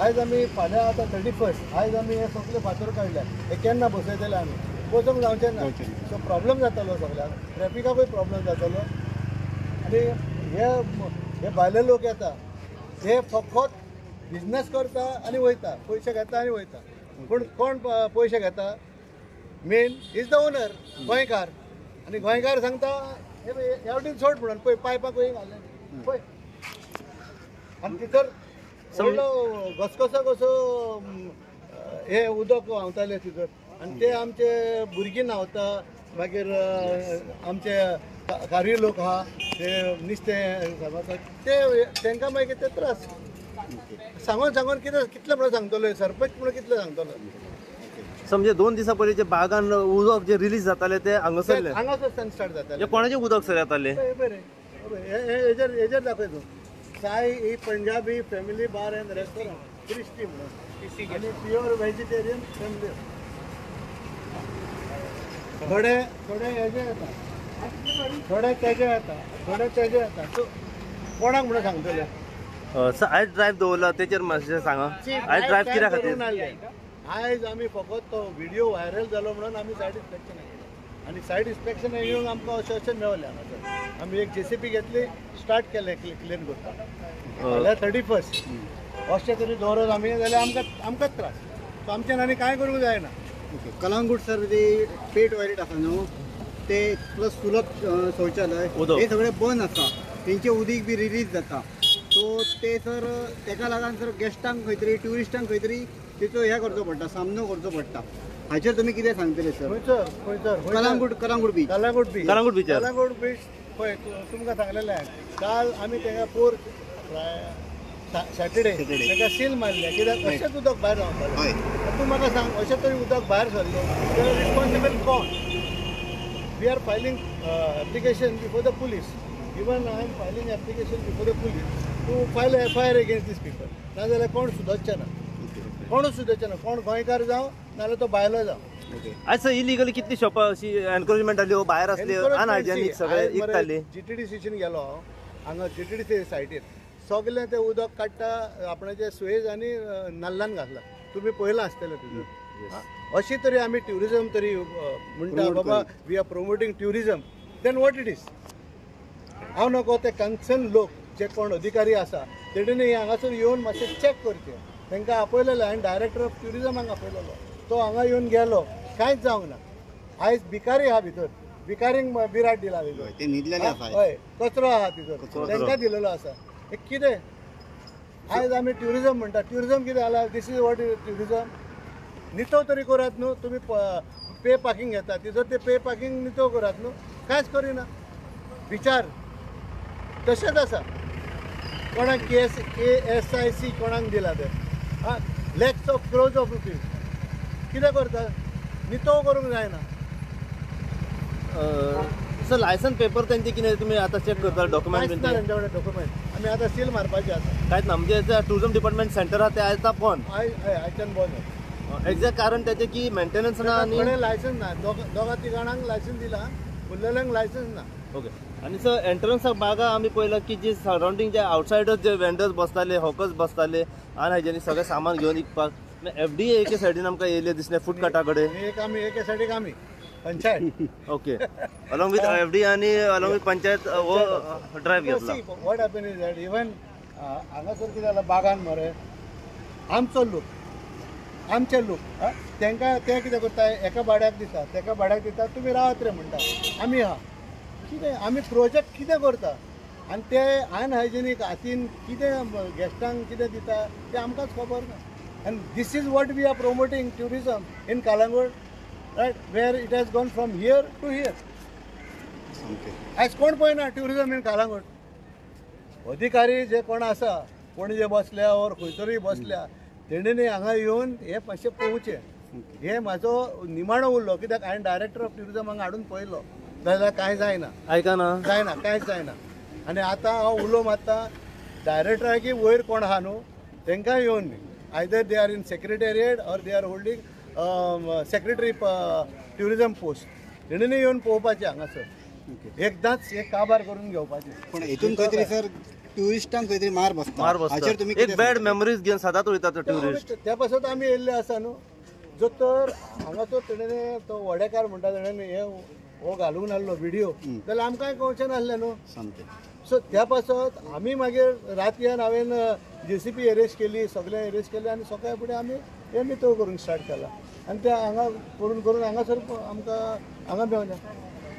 आयज आमी फाल्यां आतां 31 आयज आमी हे सगळे फातर काडल्या हे केन्ना बसयतले आमी बसूंक जावचें ना सो प्रॉब्लेम जातालो सगळ्यांक ट्रॅफिकाकूय प्रॉब्लेम जातालो आनी हे भायले लोक येता हे फकत बिजनेस करता आनी वयता पयशे घेता आनी वयता पूण कोण पयशे घेता मेन इज द ओनर गोंयकार आनी गोंयकार सांगता हे वटेन सोड म्हणून पळय पायपाक खंय घालें पळय आनी भितर व्हडलो घसघसो कसो हे उदक व्हांवतालें थंयसर आनी ते आमचे भुरगीं न्हांवता मागीर आमचे कारवी लोक आहा ते नुस्तें सांगता ते तांकां मागीर ते त्रास सांगून सांगून कितले म्हणून सांगतलो सरपंच म्हणून कितले सांगतलो समजे 2 दिसां पयलीं जे बागान उदक जे रिलीज जाताले ते हांगासरले हांगासर स्टार्ट जाताले कोणाचे उदक सर येताले बरें हेजेर दाखय तूं साई ही पंजाबी फॅमिली बार एंड रेस्टॉरंट क्रिस्टी म्हणून आनी प्युअर व्हेजिटेरियन फॅमिली थोडे हेजे येता थोडे तेजे येता थोडे तेजे येता सो कोणाक म्हणून सांगतले सर आयज ड्रायव्ह दवरला तेचेर मातशें सांगा आयज ड्रायव्ह कित्याक खातीर आयज आमी फकत तो व्हिडिओ व्हायरल जालो म्हणून आमी सायड इन्स्पेक्शन केलें आनी सायड इन्स्पेक्शन येवंक आमकां अशें मेवलें हांगासर आमी एक JCB घेतली स्टार्ट केलें क्लीन करपाक फाल्यां 31 अशें तरी दवरत आमी जाल्यार आमकांच त्रास सो आमच्यान आनी कांय करूंक जायना कलंगूट सर ते पेट टॉयलेट आसा न्हू ते प्लस सुलभ शौचालय हे सगळे बंद आसा तेंचे उदीक बी रिलीज जाता सो ते सर तेका लागून सर गेस्टांक खंय तरी ट्युरिस्टांक खंय तरी तेचो हे करचो पडटा सामनो करचो पडटा हाचेर तुमी कितें सांगतले सर कलंगूट बीच पळय तुमकां सांगलेलें काल आमी तेंका पोर सॅटर्डे तेका सील मारले कित्याक अशेंच उदक भायर रावतालें तूं म्हाका सांग अशें तरी उदक भायर सरलें जाल्यार रिस्पॉन्सिबल कोण we are filing application before the police even I am filing application before the police to file FIR against these people नाजाल्यार कोण सुदरचें ना कोणूच सुद्दां ना कोण गोंयकार जावं नाल्यार तो भायलो जावं आज सर इलिगली कितली शॉपां अशी एनक्रोचमेंट जाली भायर आसली अनहायजेनीक सगळे इकताली GTDCच्यान गेलो हांगा GTDC सायटीर सगळें तें उदक काडटा आपणाचे सुयेज आनी नल्लान घातला तुमी पळयलां आसतलें तुजें अशी तरी आमी ट्युरिजम तरी म्हणटा बाबा we are promoting tourism then what it is हांव नको ते कन्सर्न लोक जे कोण अधिकारी आसा तेणें हांगासर येवन मातशें चॅक करचें तांकां आपयलेलो हांवें डायरेक्टर ऑफ ट्युरिजमाक आपयलेलो तो हांगा येवन गेलो कांयच जावंक ना आयज भिकारी आहा भितर भिकारींक बिराट दिला हय कचरो आहा भितर तांकां दिलेलो आसा हे कितें आयज आमी ट्युरिजम म्हणटा ट्युरिजम कितें जाला this is what is tourism नितळ तरी करात न्हू तुमी पे पार्किंग घेता तिजो ते पे पार्किंग नितळ करात न्हू कांयच करिना विचार तशेंच आसा कोणाक KSIC कोणाक दिला ते lakhs of crores of rupees कितें करता नितळ करूंक जायना सर लायसन पेपर तेंचे कितें तुमी आतां चॅक करता डॉक्युमेंट ना तेंच्या कडेन डॉक्युमेंट आमी आतां सील मारपाचें आसा कांयच ना म्हणजे टुरिजम डिपार्टमेंट सेंटर आहा ते आयज बंद आयच्यान बंद एक्झॅक्ट कारण त्याचे की मेंटेनन्स ना आनी लायसन्स ना दोगा तिगांक लायसन्स दिला उरलेल्यांक लायसन्स ना ओके आणि सर एंट्रन्साक बागा आमी पळयलां की जे सरावंडींग जे आउटसायडर्स जे वेंडर्स बसताले हॉकर्स बसताले अनहायजेनीक सगळें सामान घेवन विकपाक FDA एके सायडीन आमकां येयले दिसले फुटकाटा कडेन एके सायडीक आमी panchayat okay along with FDA आनी अलॉंग विथ पंचायत हो ड्रायव्ह घेतला what happen is that even हांगासर कितें जालां बागान मरे आमचो लोक आमचे लोक तांकां ते कितें करता एका भाड्याक दिता तेका भाड्याक दिता तुमी रावात रे म्हणटा आमी आहा कितें आमी प्रोजेक्ट कितें करता आनी ते अनहायजेनीक हातीन कितें गेस्टांक कितें दिता तें आमकांच खबर ना आनी this is what we are promoting tourism in Calangute right where it has gone from here to here आयज कोण पळयना ट्युरिजम इन कलंगूट अधिकारी जे कोण आसा पणजे बसल्या ओर खंय तरी बसल्या तेणेनी हांगा येवन हे मातशें पळोवचें हे म्हाजो निमाणो उरलो कित्याक हांवें डायरेक्टर ऑफ ट्युरिजम हांगा हाडून पळयलो जाल्यार कांय जायना आयकना जायना कांयच जायना आनी आतां हांव उलो मारता डायरेक्टराकी वयर कोण आहा न्हू तांकां येवन either they are in secretariat or they are holding secretary tourism post तेणेनी येवन पळोवपाचें हांगासर एकदांच एक काबार करून घेवपाचें पण हितून खंय तरी सर ट्युरिस्टांक खंय तरी मार बसता मार हाचेर तुमी बसता एक बॅड मेमरीज घेवन सदांच वयता तो ट्युरिस्ट. त्या पासून आमी येयल्ले आसा न्हू. जो तर हांगाचो तेणें तो वडेकार म्हणटा तेणें हे हो घालून आसलो व्हिडिओ, जाल्यार आमकांय कळचें नासलें न्हू. सामकें. सो त्या पासत आमी मागीर रातयान हांवें JCP अरेस्ट केली, सगळें अरेस्ट केलें आनी सकाळी फुडें आमी हे नितळ करूंक स्टार्ट केला. आनी ते हांगा करून करून हांगासर आमकां हांगा मेवना.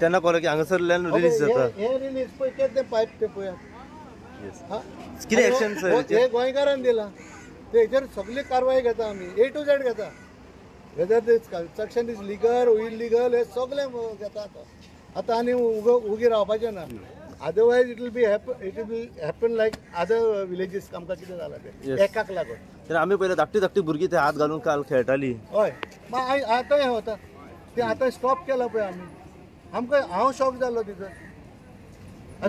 तेन्ना कळ्ळें की हांगासरल्यान रिलीज जाता. हे रिलीज पळय तें पायप ते पळयात. कितें एक्शन सर? हे गोंयकारान दिला, ते हेचेर सगळी कारवाय घेता आमी, A to Z घेता. Whether this construction is legal illegal हे सगळें घेता. आतां आनी उगी रावपाचें ना. Otherwise it will happen like other villages. आमकां कितें जालां तें एकाक लागून. तेन्ना आमी पयलें धाकटी भुरगीं ते हात घालून काल खेळटालीं. हय, आतां हें वता तें आतां स्टॉप केलां पळय आमी. आमकां हांव शॉक जालो तितून.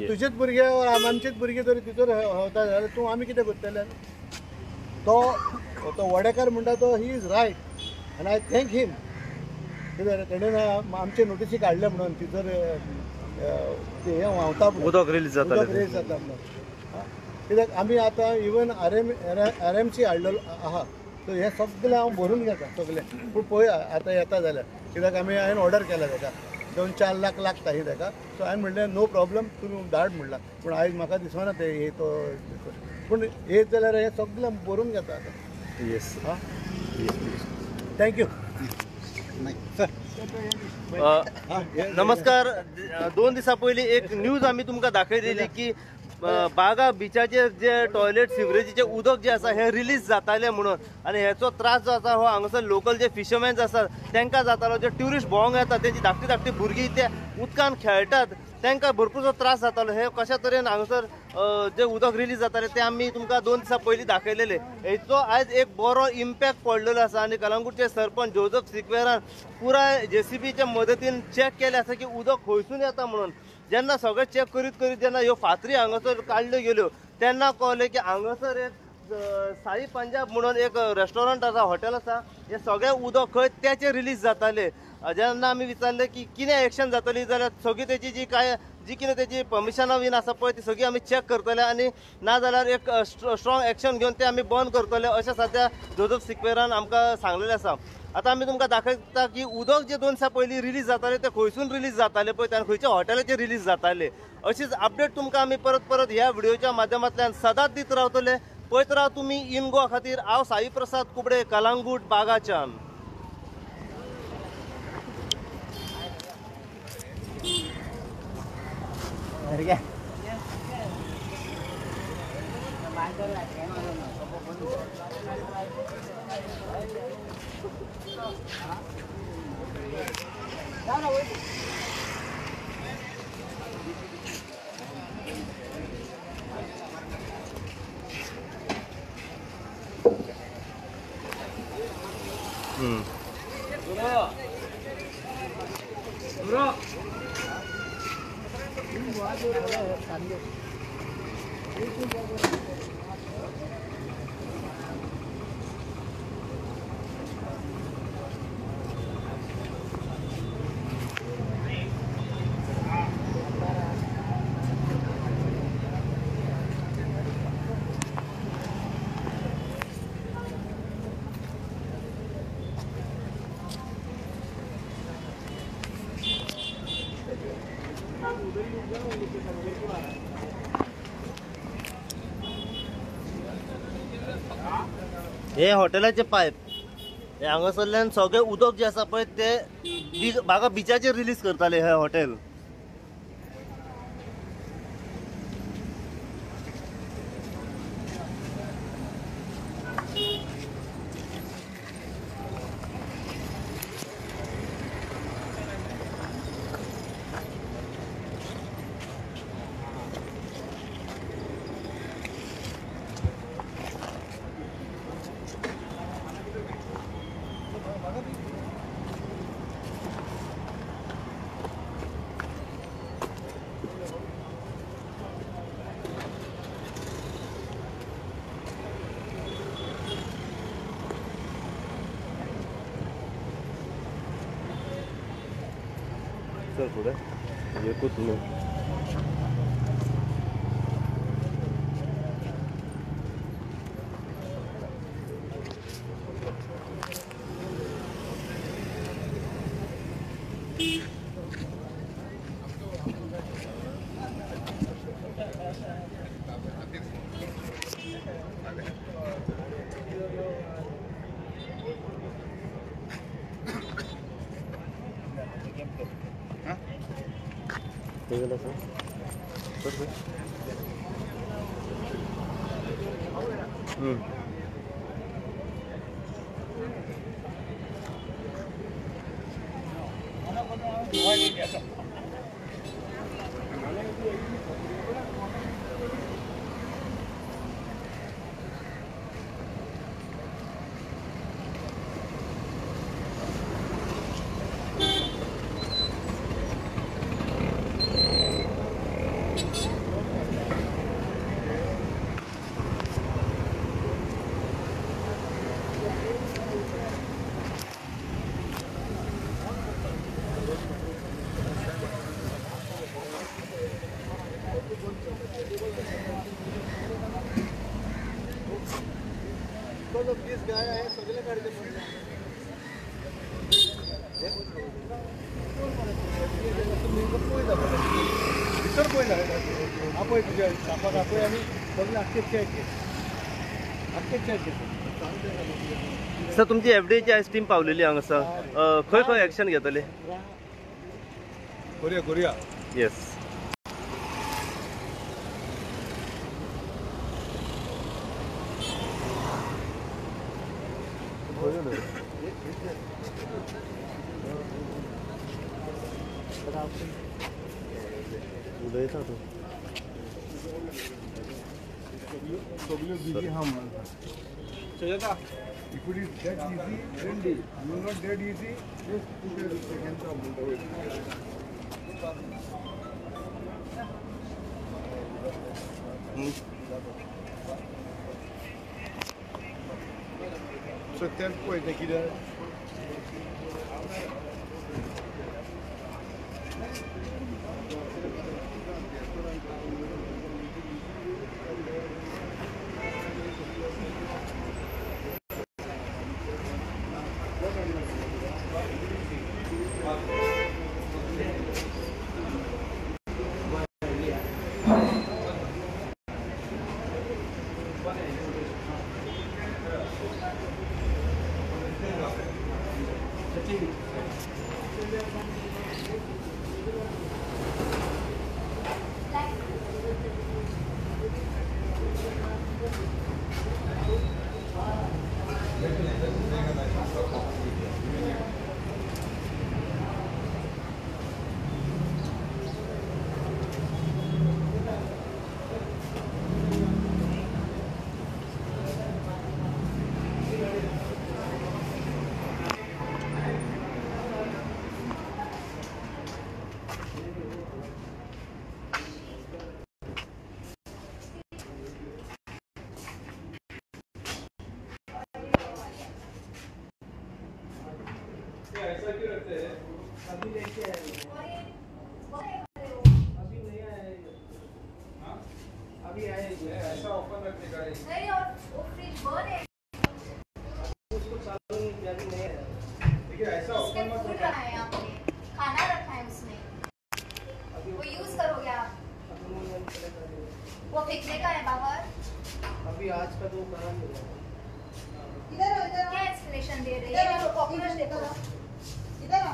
तुजेच भुरगे आमचेच भुरगे तरी तितून वता जाल्यार तूं आमी कितें करतले? तो वडेकार म्हणटा तो ही इज रायट आनी आय थँक हिम. कितें तेणेन आमचे नोटिसी काडले म्हणून तितून ते हे व्हांवता उदक रिलीज जाता म्हणून. कित्याक आमी आतां इवन RMC हाडलेलो आहा, सो हें सगळें हांव भरून घेता सगळें. पूण पळया आतां येता जाल्यार, कित्याक हांवें ऑर्डर केला ताका 2-4 लाख लागता ही ताका. सो हांवें म्हणलें नो प्रॉब्लम, तुमी धाड म्हणला. पूण आयज म्हाका दिसना ते हे तो. पूण येत जाल्यार हें सगळें भरून घेता आतां. येस. हां, थँक्यू. नमस्कार. 2 दिसां पयलीं एक न्यूज आमी तुमकां दाखयलेली की बागा बिचाचेर जे टॉयलेट सिवरेजीचे उदक जे आसा हे रिलीज जाताले म्हणून, आनी हेचो त्रास जो आसा हो हांगासर लोकल जे फिशरमॅन्स आसात तांकां जातालो. जे ट्युरिस्ट भोंवंक येतात तेंची धाकटी भुरगीं ते उदकान खेळटात तांकां भरपूरसो त्रास जातालो. हे कशा तरेन हांगासर जे उदक रिलीज जाताले ते आमी तुमकां 2 दिसां पयलीं दाखयलेले. हेचो आयज एक बरो इम्पॅक्ट पडलेलो आसा आनी कलंगूटचे सरपंच जोझफ सिक्वेरान पुराय JCBच्या मदतीन चॅक केलें आसा की उदक खंयसून येता म्हणून. जेन्ना सगळें चॅक करीत करीत जेन्ना ह्यो फातरी हांगासर काडल्यो गेल्यो तेन्ना कळलें की हांगासर एक साई पंजाब म्हणून एक रेस्टॉरंट आसा, हॉटेल आसा, हे सगळें उदक खंय त्याचे रिलीज जाताले. जेन्ना आमी विचारलें की कितें एक्शन जातली जाल्यार सगळी तेची जी कितें तेची परमिशनां बीन आसा पळय ती सगळी आमी चॅक करतले आनी ना जाल्यार एक स्ट्रॉंग एक्शन घेवन ते आमी बंद करतले अशें सद्या जोझफ सिक्वेरान आमकां सांगलेलें आसा. आतां आमी तुमकां दाखयता की उदक जे 2 दिसां पयलीं रिलीज जाताले ते खंयसून रिलीज जाताले पळय ते खंयच्या हॉटेलाचेर रिलीज जाताले. अशीच अपडेट तुमकां आमी परत ह्या व्हिडिओच्या माध्यमांतल्यान सदांच दीत रावतले. पळयत राव तुमी इन गोवा खातीर. हांव साई प्रसाद कुबडे, कलंगूट बागाच्यान. हे हॉटेलाचे पायप हे हांगासरल्यान सगळें उदक जे आसा पळय ते बागा बिचाचेर रिलीज करताले हे हॉटेल. चल पुढे एकूच न्हू. गेला सर प्लीज गाय आहे सगळे काढते इतर कोण आपण तुझ्या कापात आपण आम्ही सगळे अख्खेच सर तुमची एफडीची आयज टीम पावलेली हांगासर खंय खंय एक्शन घेतले कोरिया येस उदयता तो सगळे बिझी हा म्हणून if it is that easy then do you not that easy just put your hands up on the way so that point किती ऐसा क्यों रखते हैं अभी लेके आए अभी नहीं आए हाँ अभी आए ऐसा ओपन रखने का नहीं और वो फ्रिज बंद है उसको चालू किया भी नहीं है देखिए ऐसा ओपन मत रखना है आपने खाना रखा है उसमें वो यूज करोगे आप वो फेंकने का है बाहर अभी आज का तो काम नहीं इधर क्या एक्सप्लेनेशन दे रही है कॉकरोच देखो इधर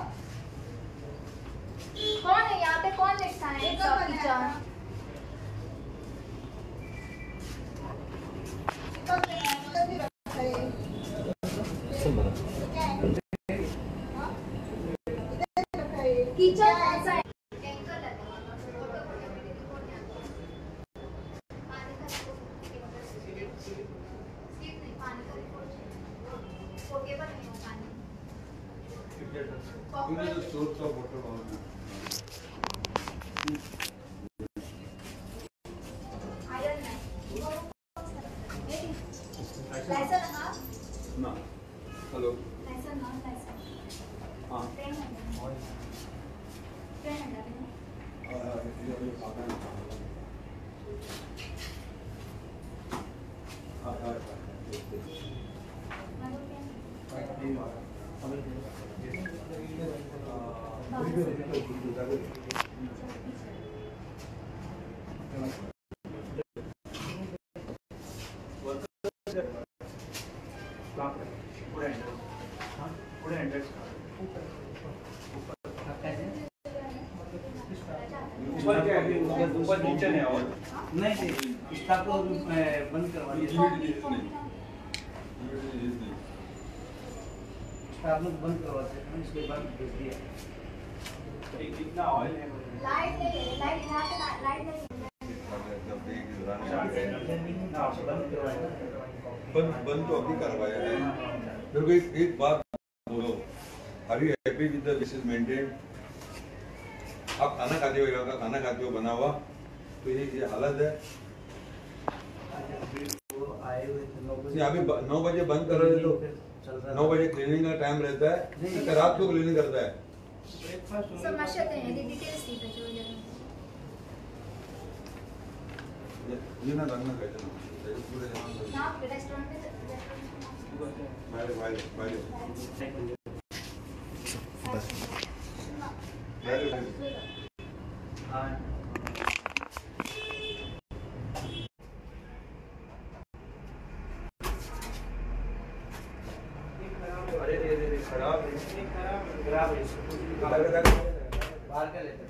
कौन है यहाँ पे कौन लिखता है किचन किचन ऐसा है हेलो पुढे ऊपर क्या है ऊपर नीचे नहीं और नहीं स्टाफ को बंद करवा दिया स्टाफ लोग बंद करवाते हैं इसके बाद भेज दिया कितना ऑयल है बंद तो अभी करवाया है। मेरे को एक बात बोलो, आर यू हैप्पी विद द दिस इज मेंटेन? आप खाना खाते हो, यहाँ का खाना खाते हो बना हुआ, तो ये हालत है। यहाँ पे 9 बजे बंद कर रहे हो तो 9 बजे क्लीनिंग का टाइम रहता है, तो रात को क्लीनिंग करता है। ये ना रंग ना कहते ना पूरे बाहर बाहर बाहर बाहर का लेते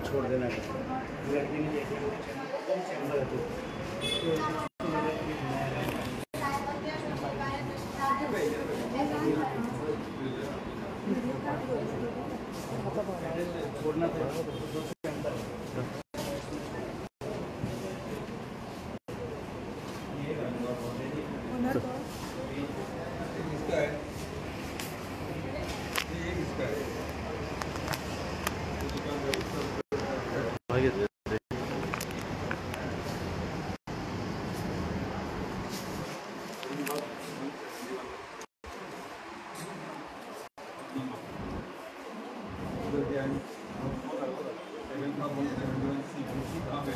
छोड़ देना छोड़ना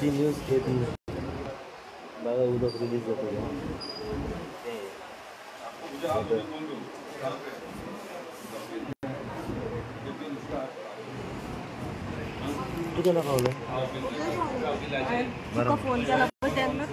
ती न्यूज घेत बघा उदक रिलीज होतो किती ना खावलं फोन केला त्यांना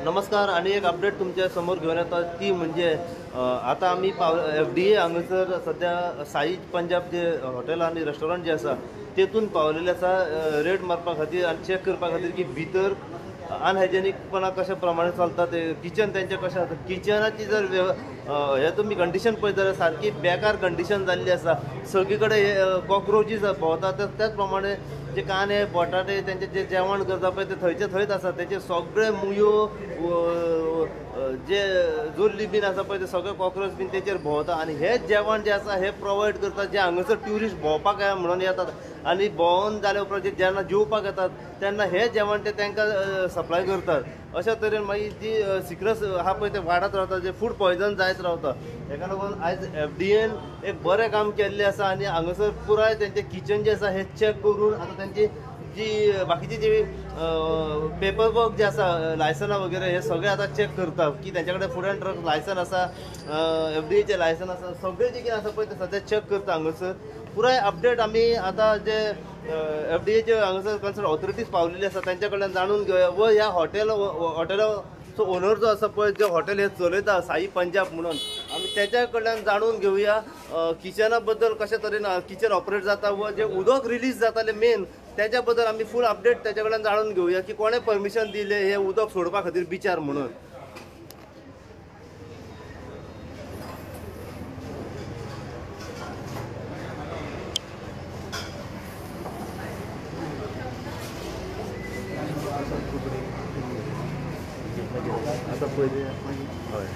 नमस्कार आणि एक अपडेट तुमच्या समोर घेऊन येतात ती म्हणजे आता आम्ही FDA हांगसर सध्या साई पंजाब जे हॉटेल आणि रेस्टॉरंट जे आसा तेतून पावलेले आसा रेड मारपा खातीर आनी चॅक करपा खातीर की भितर अनहायजेनिकपणा कशा प्रमाणे चलता ते किचन तेंचें कशें आसा किचनाची जर हे तुमी कंडिशन पळयत जाल्यार सारकी बेकार कंडिशन जाल्ली आसा सगळी कडेन हे कॉक्रोचीस भोंवतात त्याच प्रमाणे जे कांदे बटाटे तेंचें जे जेवण करता पळय ते थंयचे थंयच आसा तेचे सगळे मुयो जे जोल्ली बीन आसा पळय ते सगळे कॉक्रोच बीन तेचेर भोंवता आनी हे जेवण जे आसा हे प्रोवायड करता जे हांगासर ट्युरिस्ट भोंवपाक म्हणून येतात आनी भोंवन जाले उपरांत जेन्ना जेवपाक येतात तेन्ना हे जेवण ते तांकां सप्लाय करतात अशा तरेन मागीर जी सिकरस आहा पळय ते वाडत रावता जे फूड पॉयझन जायत रावता ताका लागून आयज FDAन एक बरें काम केल्लें आसा आनी हांगासर पुराय तेंचें किचन जें आसा हें चॅक करून आतां तेंची जी बाकीची जी पेपर वर्क जे आसा लायसनां वगैरे हे सगळे आतां चॅक करता की तेंच्या कडेन फूड एंड ड्रग लायसन आसा FDAचें लायसन आसा सगळें जें कितें आसा पळय तें सद्या चॅक करता हांगासर पुराय अपडेट आमी आतां जे FDAचे हांगासर कन्सर्न ऑथॉरिटीज पावलेली आसा तेंच्या कडल्यान जाणून घेवया व ह्या हॉटेलाचो ओनर जो आसा पळय जे हॉटेल हे चलयता साई पंजाब म्हणून आमी तेच्या कडल्यान जाणून घेवया किचना बद्दल कशा तरेन किचन ऑपरेट जाता व जे उदक रिलीज जातालें मेन त्याच्या बद्दल आमी फूल अपडेट तेच्या कडल्यान जाणून घेवया की कोणे परमिशन दिले हे उदक सोडपा खातीर बिचार म्हणून आता पहिले हय